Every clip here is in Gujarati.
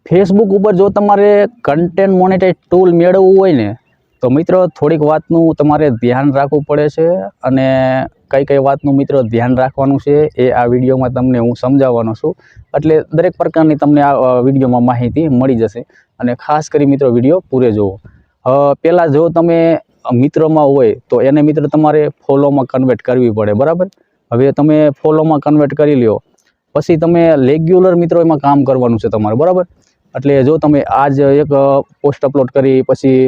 फेसबुक पर जो तमारे कंटेंट मोनेटाइज टूल मेळवવું હોય ને तो मित्रों थोड़ीक वातनु तमारे ध्यान राखવું પડે છે અને કઈ કઈ વાતનું મિત્રો ધ્યાન રાખવાનું છે એ આ વિડીયોમાં તમને હું સમજાવવાનો છું। એટલે દરેક પ્રકારની તમને આ વિડીયોમાં માહિતી મળી જશે અને ખાસ કરી મિત્રો વિડીયો પૂરે જોવો। પહેલા જો તમે મિત્રોમાં હોય તો એને મિત્ર તમારે ફોલોમાં કન્વર્ટ કરવી પડે, બરાબર। હવે તમે ફોલોમાં કન્વર્ટ કરી લ્યો પછી તમે રેગ્યુલર મિત્રો એમાં કામ કરવાનું છે તમારે, બરાબર। એટલે જો તમે આજ એક પોસ્ટ અપલોડ કરી પછી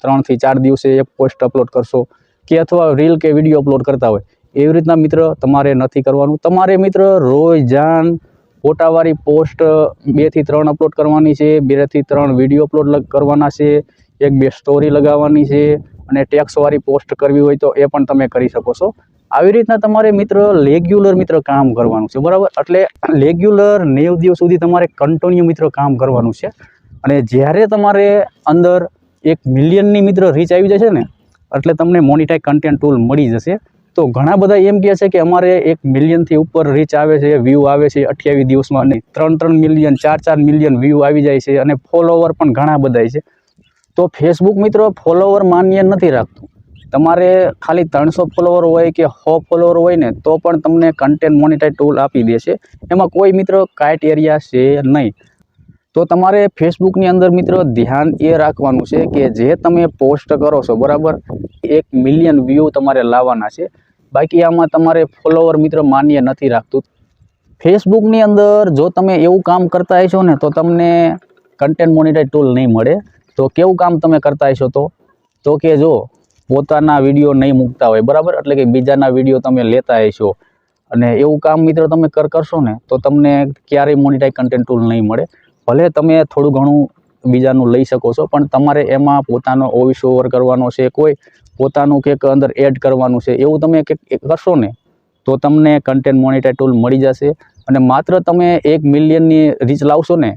3 થી 4 દિવસે एक पोस्ट अपलोड करशो कि अथवा रील के विडियो अपलोड करता हो एवी रीतना मित्र तमारे नथी करवानुं। तमारे मित्र रोजान फोटावाળી पोस्ट 2 થી 3 अपलोड करवानी छे, 2 થી 3 विडियो अपलोड करवाना छे, 1-2 स्टोरी लगावानी छे अने टेक्स्टवाળી पोस्ट करवी होय तो ए पण तमे करी शको छो। આવી રીતના તમારે મિત્ર રેગ્યુલર મિત્ર કામ કરવાનું છે, બરાબર। એટલે રેગ્યુલર 90 દિવસ સુધી તમારે કન્ટિન્યુ મિત્ર કામ કરવાનું છે અને જ્યારે તમારે અંદર 1 મિલિયનની મિત્ર રીચ આવી જશે ને એટલે તમને મોનેટાઇઝ કન્ટેન્ટ ટૂલ મળી જશે। તો ઘણા બધા એમ કહે છે કે અમારે 1 મિલિયનથી ઉપર રીચ આવે છે, વ્યૂ આવે છે 28 દિવસમાં, નહીં 3-3 મિલિયન 4-4 મિલિયન વ્યૂ આવી જાય છે અને ફોલોવર પણ ઘણા બધા છે। તો ફેસબુક મિત્રો ફોલોવર માન્ય નથી રાખતું। તમારે ખાલી 300 ફોલોવર હોય કે 100 ફોલોવર હોય ને તો પણ તમને કન્ટેન્ટ મોનેટાઇઝ ટૂલ આપી દેશે। એમાં કોઈ મિત્રો ક્રાઇટેરિયા છે નહીં। तो तमारे फेसबुक नी अंदर मित्रों ध्यान ये राखवानुं छे कि जे तमे पोस्ट करो छो, बराबर, 1 मिलियन व्यू तमारे लावाना छे। बाकी आमां तमारे फॉलोवर मित्र मान्य नथी राखतुं। फेसबुक नी अंदर जो तमे एवुं काम करता हशो ने तो तमने कंटेंट मोनेटाइज टूल नहीं मळे। तो केवुं काम तमे करता हशो तो के जो पोताना विडियो नहीं मूकता होय, बराबर, एटले के बीजाना विडियो तमे लेता हशो अने एवुं काम मित्र तमे करशो ने तो तमने क्यारेय मोनेटाइज कंटेंट टूल नहीं मळे। भले तमे थोड़ું ઘણું બીજાનું લઈ શકો છો પણ તમારે એમાં પોતાનો વોઇસ ઓવર કરવાનો છે, કોઈ પોતાનું કંઈક અંદર એડ કરવાનું છે, એવું તમે કરશો ને તો તમને કન્ટેન્ટ મોનેટાઇઝ ટૂલ મળી જશે અને માત્ર તમે 1 મિલિયનની રીચ લાવશો ને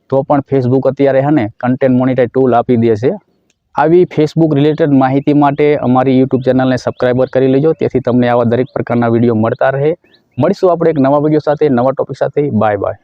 તો પણ ફેસબુક અત્યારે હે ને કન્ટેન્ટ મોનેટાઇઝ ટૂલ આપી દેશે। આવી ફેસબુક રિલેટેડ માહિતી માટે અમારી યુટ્યુબ ચેનલને સબસ્ક્રાઈબર કરી લેજો જેથી તમને આવા દરેક પ્રકારના વિડીયો મળતા રહે। મળીશું આપણે એક નવા વિડીયો સાથે, નવા ટોપિક સાથે। Bye bye.